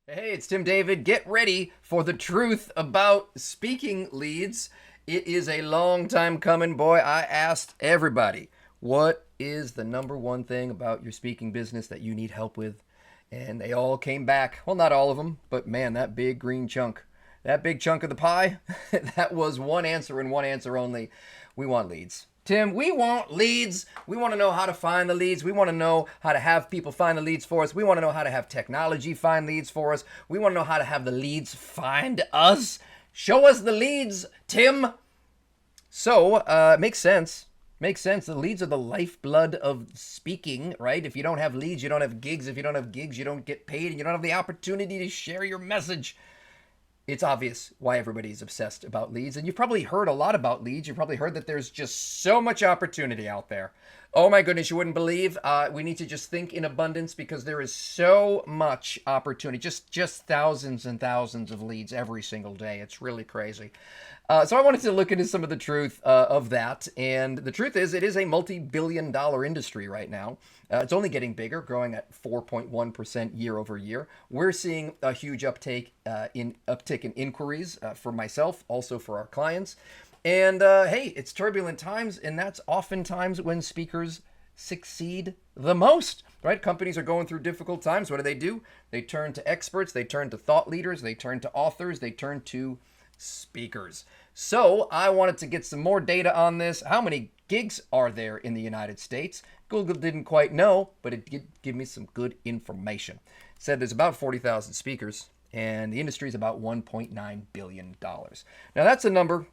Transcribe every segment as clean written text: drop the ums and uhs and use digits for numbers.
Hey, it's Tim David. Get ready for the truth about speaking leads. It is a long time coming, boy. I asked everybody, what is the number one thing about your speaking business that you need help with? And they all came back. Well, not all of them, but man, that big green chunk, that big chunk of the pie, that was one answer and one answer only. We want leads. Tim, we want leads. We want to know how to find the leads. We want to know how to have people find the leads for us. We want to know how to have technology find leads for us. We want to know how to have the leads find us. Show us the leads, Tim. So, makes sense. Makes sense. The leads are the lifeblood of speaking, right? If you don't have leads, you don't have gigs. If you don't have gigs, you don't get paid and you don't have the opportunity to share your message. It's obvious why everybody's obsessed about leads. And you've probably heard a lot about leads. You've probably heard that there's just so much opportunity out there. Oh my goodness, you wouldn't believe. We need to just think in abundance because there is so much opportunity. Just thousands and thousands of leads every single day. It's really crazy. So I wanted to look into some of the truth of that. And the truth is, it is a multi-billion-dollar industry right now. It's only getting bigger, growing at 4.1% year over year. We're seeing a huge uptick in inquiries for myself, also for our clients. And hey, it's turbulent times, and that's oftentimes when speakers succeed the most, right? Companies are going through difficult times. What do? They turn to experts, they turn to thought leaders, they turn to authors, they turn to speakers. So I wanted to get some more data on this. How many gigs are there in the United States? Google didn't quite know, but it did give me some good information. It said there's about 40,000 speakers, and the industry is about $1.9 billion. Now that's a number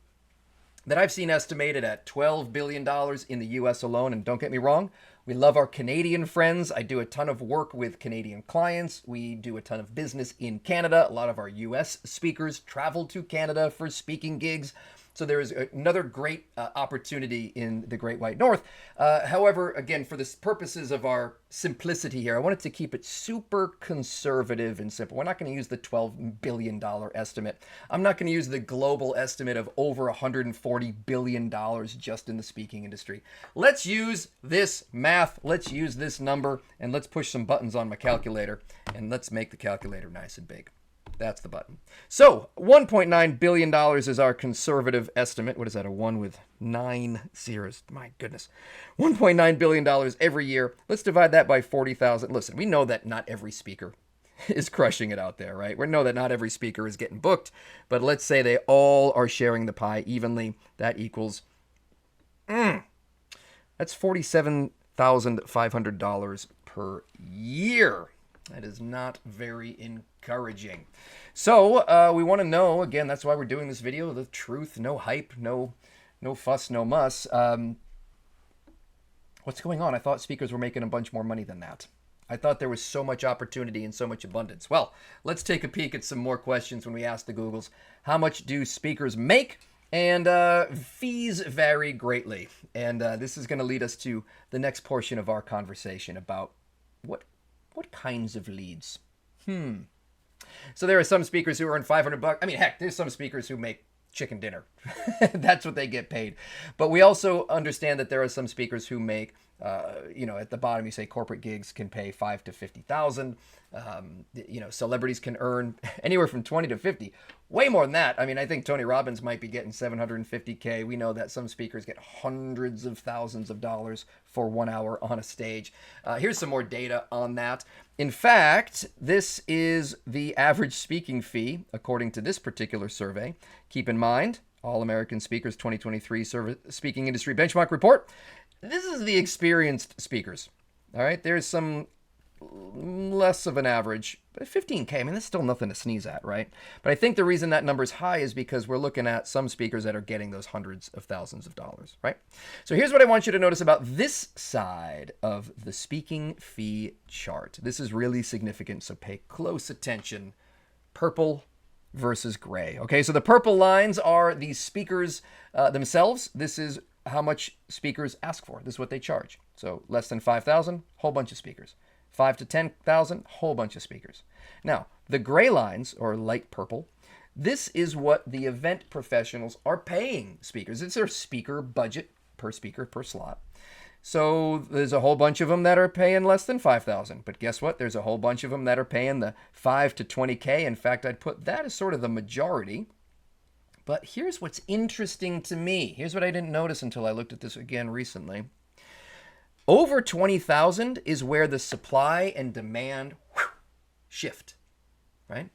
that I've seen estimated at $12 billion in the US alone. And don't get me wrong, we love our Canadian friends. I do a ton of work with Canadian clients. We do a ton of business in Canada. A lot of our US speakers travel to Canada for speaking gigs. So there is another great opportunity in the Great White North. However, again, for the purposes of our simplicity here, I wanted to keep it super conservative and simple. We're not going to use the $12 billion estimate. I'm not going to use the global estimate of over $140 billion just in the speaking industry. Let's use this math. Let's use this number, and let's push some buttons on my calculator, and let's make the calculator nice and big. That's the button. So $1.9 billion is our conservative estimate. What is that? A 1 with 9 zeros. My goodness. $1.9 billion every year. Let's divide that by 40,000. Listen, we know that not every speaker is crushing it out there, right? We know that not every speaker is getting booked, but let's say they all are sharing the pie evenly. That equals, that's $47,500 per year. That is not very encouraging. So we want to know, again, that's why we're doing this video, the truth, no hype, no fuss, no muss. What's going on? I thought speakers were making a bunch more money than that. I thought there was so much opportunity and so much abundance. Well, let's take a peek at some more questions when we ask the Googles. How much do speakers make? And fees vary greatly. And this is going to lead us to the next portion of our conversation about what kinds of leads? So there are some speakers who earn $500. I mean, heck, there's some speakers who make chicken dinner. That's what they get paid. But we also understand that there are some speakers who make, at the bottom you say corporate gigs can pay $5,000 to $50,000. Celebrities can earn anywhere from 20 to 50. Way more than that. I mean, I think Tony Robbins might be getting $750K. We know that some speakers get hundreds of thousands of dollars for 1 hour on a stage. Here's some more data on that. In fact, this is the average speaking fee according to this particular survey. Keep in mind, All American Speakers 2023 Speaking Industry Benchmark Report. This is the experienced speakers. All right, there's some less of an average, but 15K, I mean, that's still nothing to sneeze at, right? But I think the reason that number's high is because we're looking at some speakers that are getting those hundreds of thousands of dollars, right? So here's what I want you to notice about this side of the speaking fee chart. This is really significant, so pay close attention. Purple versus gray. Okay, so the purple lines are the speakers themselves. This is how much speakers ask for. This is what they charge. So less than 5,000, whole bunch of speakers. 5 to 10,000, whole bunch of speakers. Now, the gray lines, or light purple, this is what the event professionals are paying speakers. It's their speaker budget per speaker per slot. So there's a whole bunch of them that are paying less than 5,000. But guess what? There's a whole bunch of them that are paying the 5 to 20K. In fact, I'd put that as sort of the majority. But here's what's interesting to me. Here's what I didn't notice until I looked at this again recently. Over 20,000 is where the supply and demand shift, right?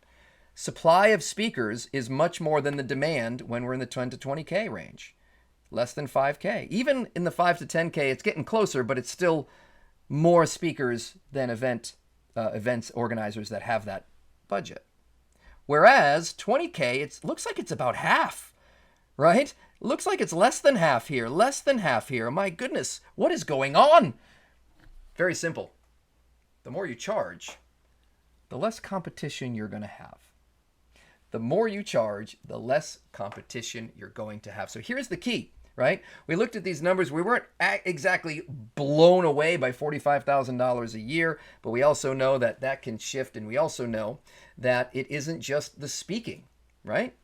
Supply of speakers is much more than the demand when we're in the 10 to 20K range. Less than 5K. Even in the 5 to 10K, it's getting closer, but it's still more speakers than events organizers that have that budget. Whereas 20K, it looks like it's about half, right? Looks like it's less than half here, less than half here. My goodness, what is going on? Very simple. The more you charge, the less competition you're going to have. The more you charge, the less competition you're going to have. So here's the key, right? We looked at these numbers. We weren't exactly blown away by $45,000 a year, but we also know that that can shift. And we also know that it isn't just the speaking, right?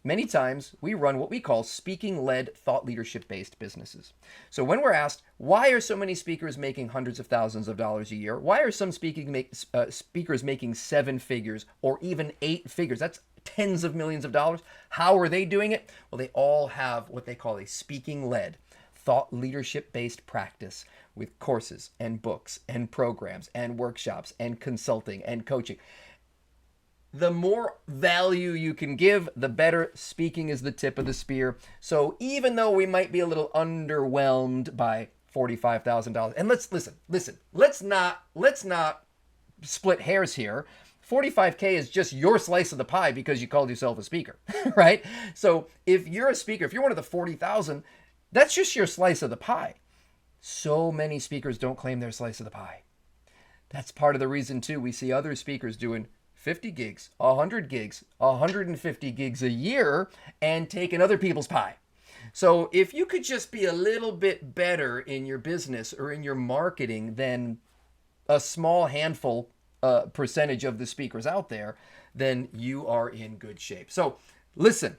Many times we run what we call speaking-led, thought leadership-based businesses. So when we're asked, why are so many speakers making hundreds of thousands of dollars a year? Why are some speakers making 7 figures or even 8 figures? That's tens of millions of dollars. How are they doing it? Well, they all have what they call a speaking-led, thought leadership-based practice with courses and books and programs and workshops and consulting and coaching. The more value you can give, the better. Speaking is the tip of the spear. So even though we might be a little underwhelmed by $45,000, and let's not split hairs here. 45K is just your slice of the pie because you called yourself a speaker, right? So if you're a speaker, if you're one of the 40,000, that's just your slice of the pie. So many speakers don't claim their slice of the pie. That's part of the reason too. We see other speakers doing 50 gigs, 100 gigs, 150 gigs a year and taking other people's pie. So if you could just be a little bit better in your business or in your marketing than a small handful percentage of the speakers out there, then you are in good shape. So listen,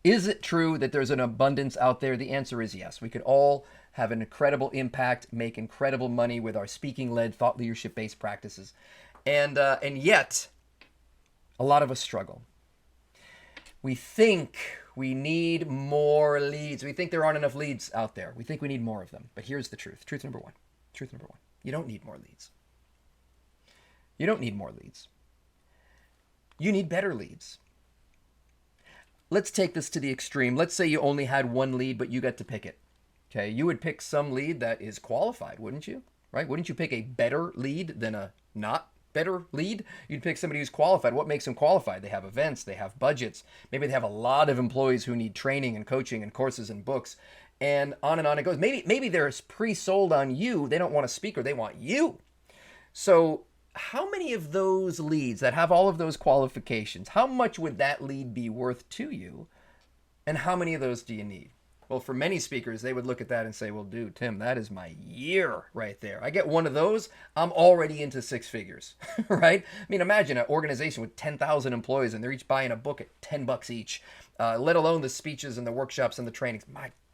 is it true that there's an abundance out there? The answer is yes. We could all have an incredible impact, make incredible money with our speaking-led, thought leadership-based practices. And yet, a lot of us struggle. We think we need more leads. We think there aren't enough leads out there. We think we need more of them. But here's the truth. Truth number one. You don't need more leads. You don't need more leads. You need better leads. Let's take this to the extreme. Let's say you only had one lead, but you got to pick it. Okay, you would pick some lead that is qualified, wouldn't you? Right? Wouldn't you pick a better lead than a not better lead? You'd pick somebody who's qualified. What makes them qualified? They have events, they have budgets. Maybe they have a lot of employees who need training and coaching and courses and books, and on it goes. Maybe they're pre-sold on you. They don't want a speaker. They want you. So how many of those leads that have all of those qualifications, how much would that lead be worth to you? And how many of those do you need? Well, for many speakers, they would look at that and say, well, dude, Tim, that is my year right there. I get one of those, I'm already into 6 figures, right? I mean, imagine an organization with 10,000 employees and they're each buying a book at $10 each, let alone the speeches and the workshops and the trainings.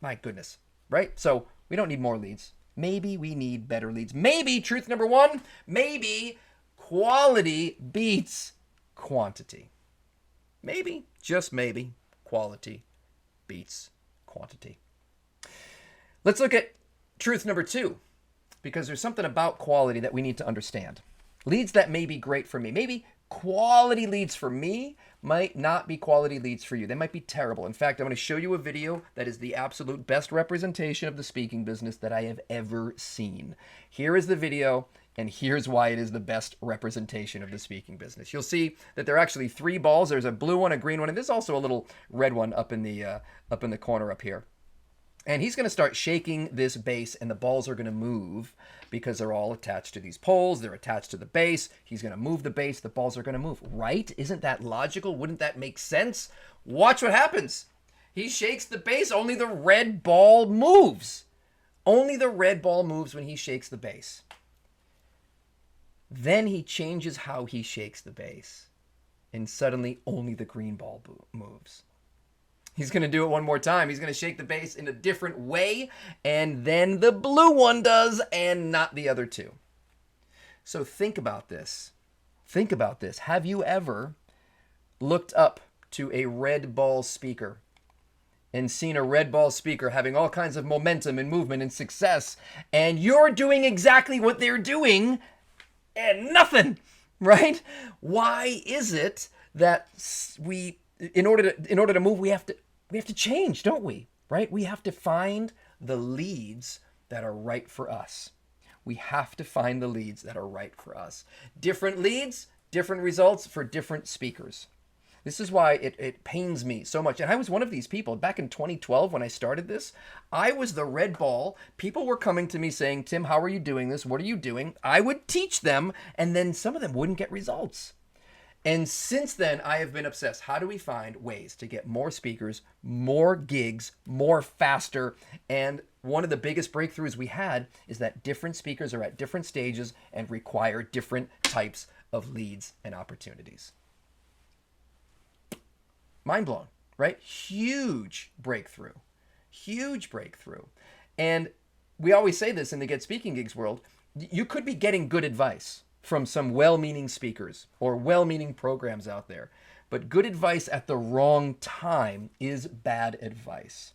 My goodness, right? So we don't need more leads. Maybe we need better leads. Maybe, truth number one, maybe quality beats quantity. Maybe, just maybe, quality beats quantity. Let's look at truth number 2, because there's something about quality that we need to understand. Leads that may be great for me. Maybe quality leads for me might not be quality leads for you. They might be terrible. In fact, I'm going to show you a video that is the absolute best representation of the speaking business that I have ever seen. Here is the video, and here's why it is the best representation of the speaking business. You'll see that there are actually 3 balls. There's a blue one, a green one, and there's also a little red one up in the corner up here. And he's going to start shaking this base, and the balls are going to move because they're all attached to these poles. They're attached to the base. He's going to move the base. The balls are going to move. Right? Isn't that logical? Wouldn't that make sense? Watch what happens. He shakes the base. Only the red ball moves. Only the red ball moves when he shakes the base. Then he changes how he shakes the base, and suddenly only the green ball moves. He's going to do it one more time. He's going to shake the base in a different way, and then the blue one does, and not the other two. So think about this. Think about this. Have you ever looked up to a red ball speaker and seen a red ball speaker having all kinds of momentum and movement and success, and you're doing exactly what they're doing and nothing, right? Why is it that we, in order to move, we have to change, don't we? Right? We have to find the leads that are right for us. We have to find the leads that are right for us. Different leads, different results for different speakers. This is why it pains me so much. And I was one of these people. Back in 2012 when I started this, I was the red ball. People were coming to me saying, Tim, how are you doing this? What are you doing? I would teach them, and then some of them wouldn't get results. And since then, I have been obsessed. How do we find ways to get more speakers, more gigs, more faster? And one of the biggest breakthroughs we had is that different speakers are at different stages and require different types of leads and opportunities. Mind blown, right? Huge breakthrough. Huge breakthrough. And we always say this in the Get Speaking Gigs world. You could be getting good advice from some well-meaning speakers or well-meaning programs out there, but good advice at the wrong time is bad advice.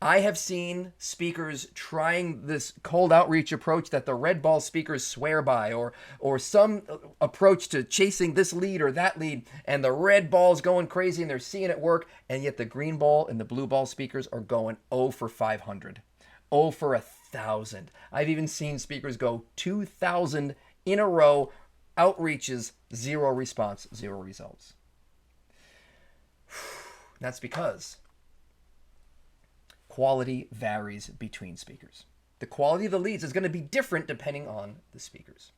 I have seen speakers trying this cold outreach approach that the red ball speakers swear by, or some approach to chasing this lead or that lead, and the red ball's going crazy and they're seeing it work, and yet the green ball and the blue ball speakers are going 0 for 500, 0 for 1,000. I've even seen speakers go 2,000 in a row, outreaches, 0 response, 0 results. That's because quality varies between speakers. The quality of the leads is going to be different depending on the speakers.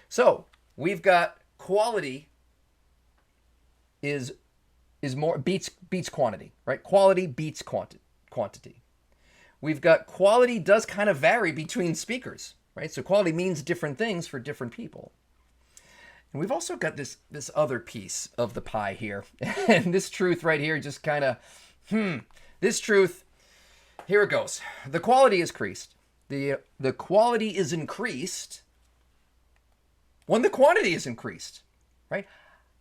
So we've got quality is more beats quantity, right? Quality beats quantity. We've got quality does kind of vary between speakers, right? So quality means different things for different people. And we've also got this other piece of the pie here. And this truth right here just kind of, this truth, here it goes. The quality is increased. The quality is increased when the quantity is increased, right?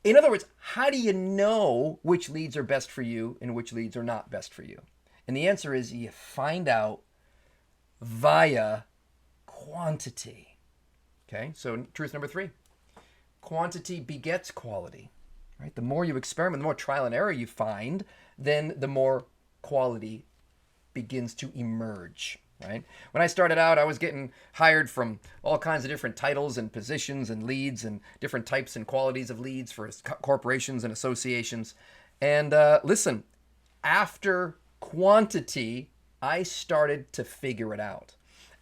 In other words, how do you know which leads are best for you and which leads are not best for you? And the answer is you find out via quantity. Okay, so truth number 3. Quantity begets quality, right? The more you experiment, the more trial and error you find, then the more quality begins to emerge, right? When I started out, I was getting hired from all kinds of different titles and positions and leads and different types and qualities of leads for corporations and associations. And listen, after quantity, I started to figure it out.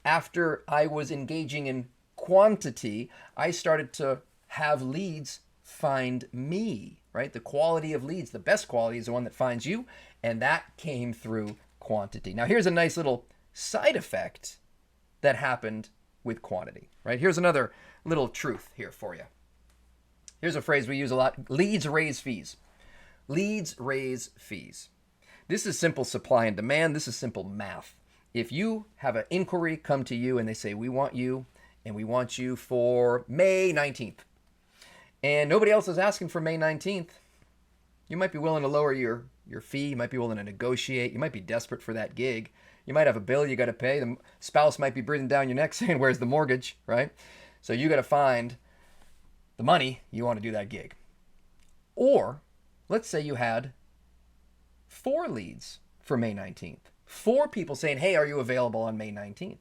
After I was engaging in quantity, I started to have leads find me, right? The quality of leads, the best quality is the one that finds you, and that came through quantity. Now, here's a nice little side effect that happened with quantity, right? Here's another little truth here for you. Here's a phrase we use a lot. Leads raise fees. Leads raise fees. This is simple supply and demand. This is simple math. If you have an inquiry come to you and they say, we want you, and we want you for May 19th, and nobody else is asking for May 19th, you might be willing to lower your fee. You might be willing to negotiate. You might be desperate for that gig. You might have a bill you got to pay. The spouse might be breathing down your neck saying, where's the mortgage, right? So you got to find the money you want to do that gig. Or let's say you had 4 leads for May 19th. 4 people saying, hey, are you available on May 19th?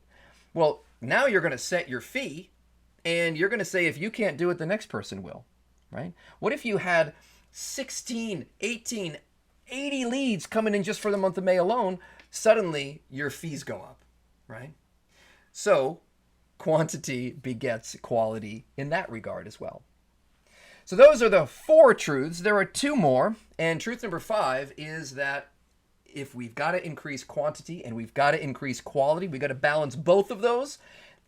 Well, now you're going to set your fee, and you're going to say, if you can't do it, the next person will, right? What if you had 16, 18, 80 leads coming in just for the month of May alone? Suddenly, your fees go up, right? So quantity begets quality in that regard as well. So those are the 4 truths. There are 2 more. And truth number 5 is that if we've got to increase quantity and we've got to increase quality, we've got to balance both of those.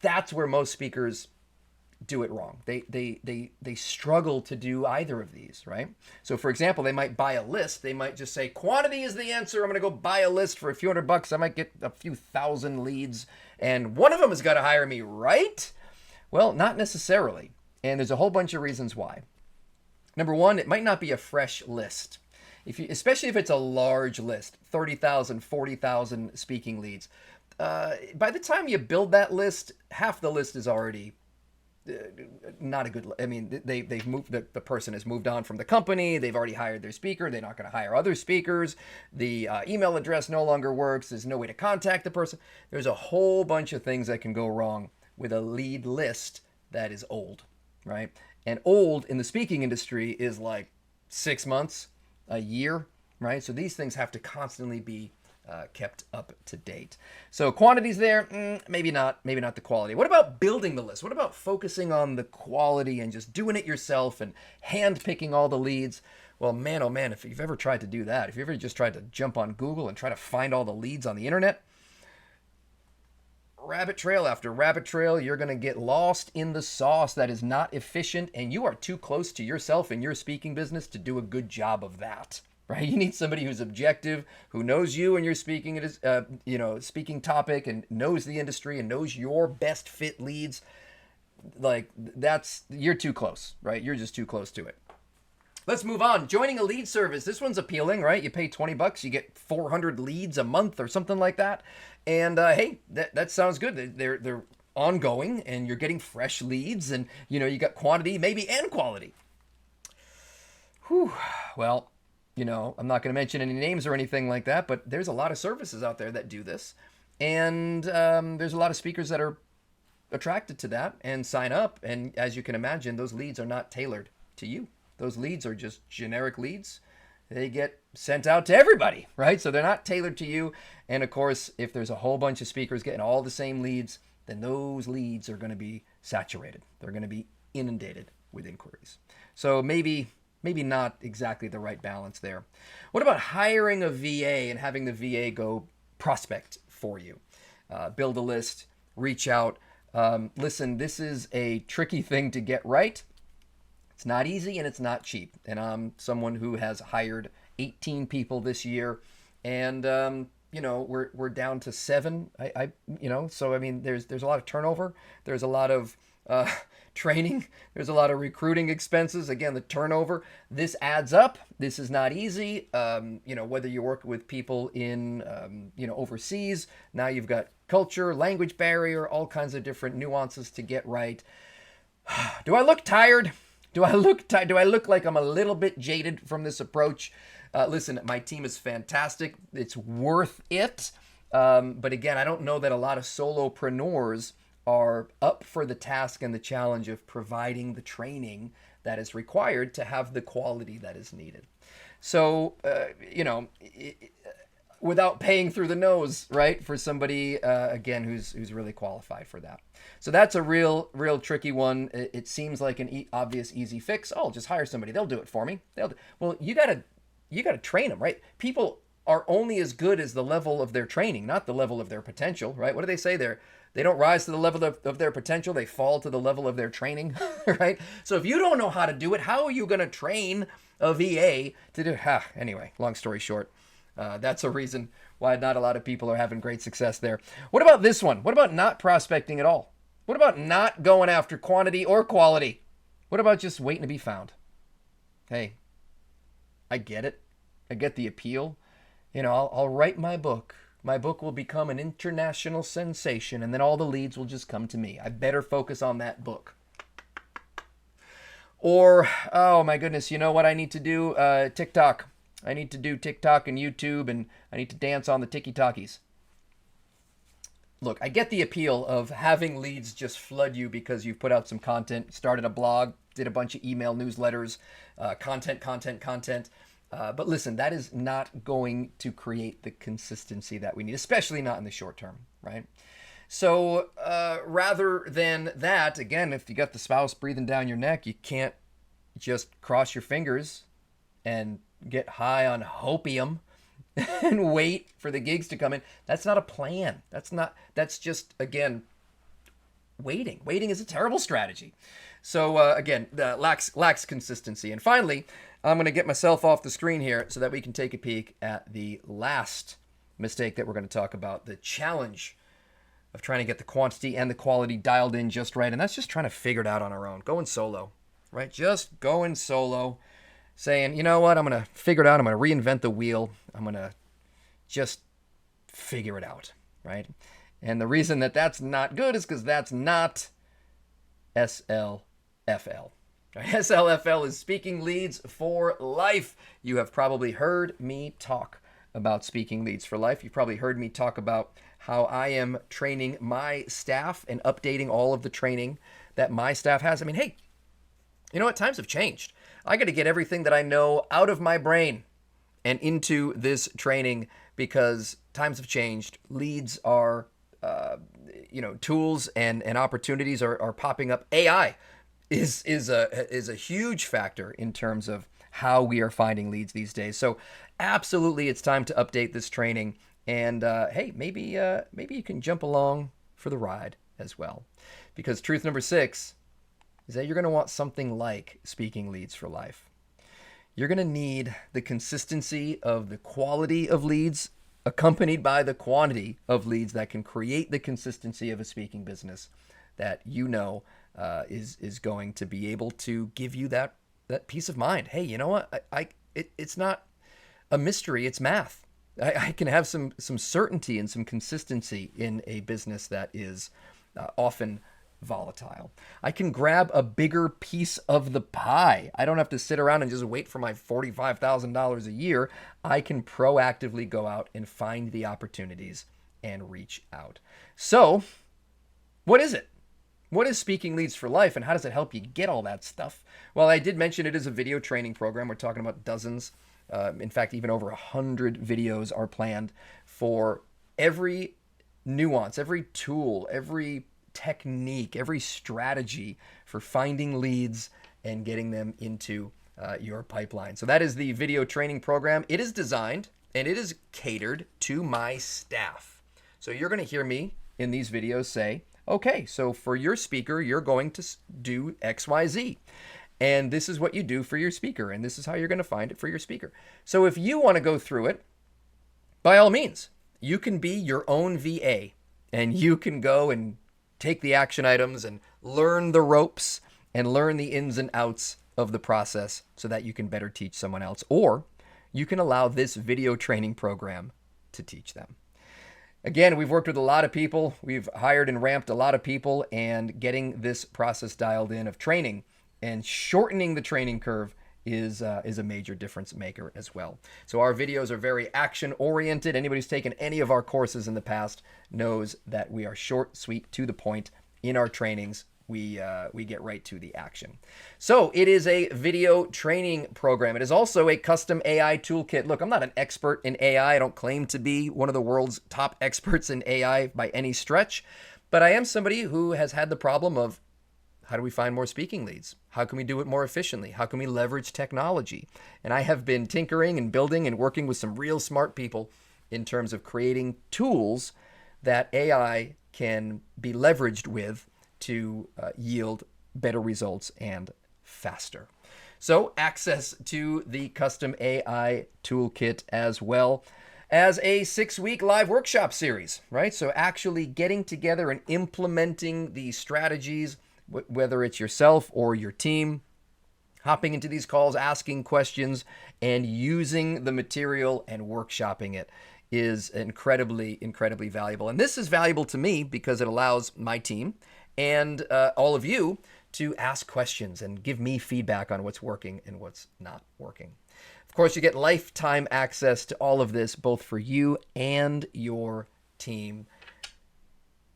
That's where most speakers do it wrong. They struggle to do either of these, right? So for example, they might buy a list. They might just say quantity is the answer. I'm going to go buy a list for a few $100. I might get a few thousand leads and one of them has got to hire me, right? Well, not necessarily. And there's a whole bunch of reasons why. Number one, it might not be a fresh list. Especially if it's a large list, 30,000, 40,000 speaking leads. By the time you build that list, half the list is already not a good. I mean, they've moved. The person has moved on from the company. They've already hired their speaker. They're not going to hire other speakers. The email address no longer works. There's no way to contact the person. There's a whole bunch of things that can go wrong with a lead list that is old, right? And old in the speaking industry is like 6 months, a year, right? So these things have to constantly be kept up to date. So quantities there, maybe not the quality. What about building the list? What about focusing on the quality and just doing it yourself and hand picking all the leads? Well, man, oh man, if you've ever tried to do that, if you've ever just tried to jump on Google and try to find all the leads on the internet, rabbit trail after rabbit trail, you're going to get lost in the sauce that is not efficient, and you are too close to yourself and your speaking business to do a good job of that. Right? You need somebody who's objective, who knows you and your speaking, speaking topic, and knows the industry and knows your best fit leads. Like you're too close, right? You're just too close to it. Let's move on. Joining a lead service. This one's appealing, right? You pay $20, you get 400 leads a month or something like that. And hey, that sounds good. They're ongoing, and you're getting fresh leads, and you got quantity, maybe, and quality. Whew. Well. I'm not going to mention any names or anything like that, but there's a lot of services out there that do this. And there's a lot of speakers that are attracted to that and sign up. And as you can imagine, those leads are not tailored to you. Those leads are just generic leads. They get sent out to everybody, right? So they're not tailored to you. And of course, if there's a whole bunch of speakers getting all the same leads, then those leads are going to be saturated. They're going to be inundated with inquiries. So maybe not exactly the right balance there. What about hiring a VA and having the VA go prospect for you? Build a list, reach out. Listen, this is a tricky thing to get right. It's not easy and it's not cheap. And I'm someone who has hired 18 people this year, and we're down to 7. So I mean, there's a lot of turnover. There's a lot of training. There's a lot of recruiting expenses. Again, the turnover. This adds up. This is not easy. Whether you work with people in, overseas, now you've got culture, language barrier, all kinds of different nuances to get right. Do I look tired? Do I look like I'm a little bit jaded from this approach? Listen, my team is fantastic. It's worth it. But again, I don't know that a lot of solopreneurs are up for the task and the challenge of providing the training that is required to have the quality that is needed. So, without paying through the nose, right, for somebody, again, who's really qualified for that. So that's a real tricky one. It seems like an obvious, easy fix. Oh, just hire somebody. They'll do it for me. Well, you gotta train them, right? People are only as good as the level of their training, not the level of their potential, right? What do they say there? They don't rise to the level of their potential. They fall to the level of their training, right? So if you don't know how to do it, how are you going to train a VA to do? Anyway, long story short, that's a reason why not a lot of people are having great success there. What about this one? What about not prospecting at all? What about not going after quantity or quality? What about just waiting to be found? Hey, I get it. I get the appeal. I'll write my book. My book will become an international sensation, and then all the leads will just come to me. I better focus on that book. Or, oh my goodness, you know what I need to do? TikTok. I need to do TikTok and YouTube, and I need to dance on the TikTokies. Look, I get the appeal of having leads just flood you because you've put out some content, started a blog, did a bunch of email newsletters, content. But listen, that is not going to create the consistency that we need, especially not in the short term, right? So rather than that, again, if you got the spouse breathing down your neck, you can't just cross your fingers and get high on hopium and wait for the gigs to come in. That's not a plan. That's just, again, waiting. Waiting is a terrible strategy. So again, lacks consistency. And finally, I'm going to get myself off the screen here so that we can take a peek at the last mistake that we're going to talk about, the challenge of trying to get the quantity and the quality dialed in just right. And that's just trying to figure it out on our own, going solo, right? Just going solo, saying, you know what, I'm going to figure it out. I'm going to reinvent the wheel. I'm going to just figure it out, right? And the reason that that's not good is because that's not SLFL. SLFL is Speaking Leads for Life. You have probably heard me talk about Speaking Leads for Life. You've probably heard me talk about how I am training my staff and updating all of the training that my staff has. I mean, hey, you know what? Times have changed. I got to get everything that I know out of my brain and into this training because times have changed. Leads are, tools and opportunities are popping up. AI is a huge factor in terms of how we are finding leads these days. So absolutely, it's time to update this training. And hey, maybe you can jump along for the ride as well. Because truth number 6 is that you're going to want something like Speaking Leads for Life. You're going to need the consistency of the quality of leads accompanied by the quantity of leads that can create the consistency of a speaking business that you know is going to be able to give you that peace of mind. Hey, you know what? It's not a mystery. It's math. I can have some certainty and some consistency in a business that is often volatile. I can grab a bigger piece of the pie. I don't have to sit around and just wait for my $45,000 a year. I can proactively go out and find the opportunities and reach out. So, what is it? What is Speaking Leads for Life, and how does it help you get all that stuff? Well, I did mention it is a video training program. We're talking about dozens. In fact, even over 100 videos are planned for every nuance, every tool, every technique, every strategy for finding leads and getting them into your pipeline. So that is the video training program. It is designed and it is catered to my staff. So you're going to hear me in these videos say, okay, so for your speaker, you're going to do XYZ. And this is what you do for your speaker. And this is how you're going to find it for your speaker. So if you want to go through it, by all means, you can be your own VA and you can go and take the action items and learn the ropes and learn the ins and outs of the process so that you can better teach someone else. Or you can allow this video training program to teach them. Again, we've worked with a lot of people. We've hired and ramped a lot of people, and getting this process dialed in of training and shortening the training curve is a major difference maker as well. So our videos are very action oriented. Anybody who's taken any of our courses in the past knows that we are short, sweet, to the point in our trainings. We get right to the action. So it is a video training program. It is also a custom AI toolkit. Look, I'm not an expert in AI. I don't claim to be one of the world's top experts in AI by any stretch, but I am somebody who has had the problem of, how do we find more speaking leads? How can we do it more efficiently? How can we leverage technology? And I have been tinkering and building and working with some real smart people in terms of creating tools that AI can be leveraged with to yield better results and faster. So access to the custom AI toolkit as well as a 6-week live workshop series, right? So actually getting together and implementing the strategies, whether it's yourself or your team, hopping into these calls, asking questions, and using the material and workshopping it is incredibly, incredibly valuable. And this is valuable to me because it allows my team and all of you to ask questions and give me feedback on what's working and what's not working. Of course, you get lifetime access to all of this, both for you and your team,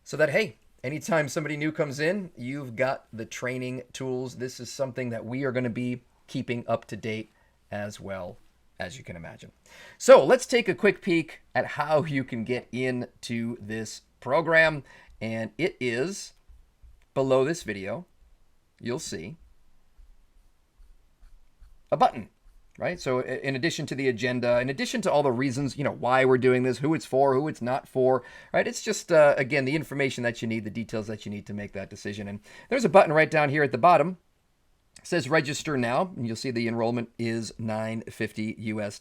so that, hey, anytime somebody new comes in, you've got the training tools. This is something that we are going to be keeping up to date as well, as you can imagine. So let's take a quick peek at how you can get into this program. And it is below this video. You'll see a button right? So in addition to the agenda, in addition to all the reasons, why we're doing this, who it's for, who it's not for, right? It's just, again, the information that you need, the details that you need to make that decision. And there's a button right down here at the bottom. It says register now, and you'll see the enrollment is $950 US.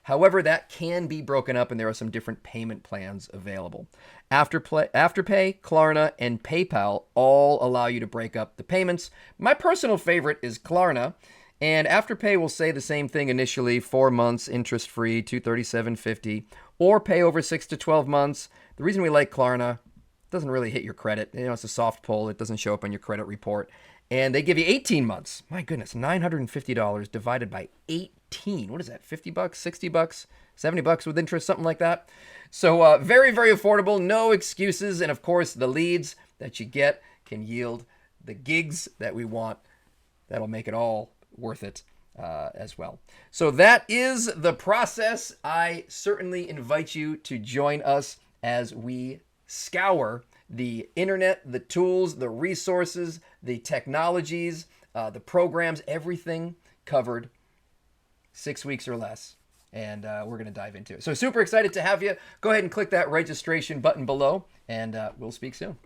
However, that can be broken up, and there are some different payment plans available. Afterpay, Klarna, and PayPal all allow you to break up the payments. My personal favorite is Klarna, and Afterpay will say the same thing initially: 4 months, interest-free, $237.50, or pay over 6 to 12 months. The reason we like Klarna, it doesn't really hit your credit. It's a soft pull. It doesn't show up on your credit report. And they give you 18 months. My goodness, $950 divided by 18. What is that, 50 bucks, 60 bucks, 70 bucks with interest, something like that? So very, very affordable, no excuses. And of course, the leads that you get can yield the gigs that we want. That'll make it all worth it as well. So that is the process. I certainly invite you to join us as we scour the internet, the tools, the resources, the technologies, the programs, everything covered, 6 weeks or less. And we're going to dive into it. So super excited to have you. Go ahead and click that registration button below, and we'll speak soon.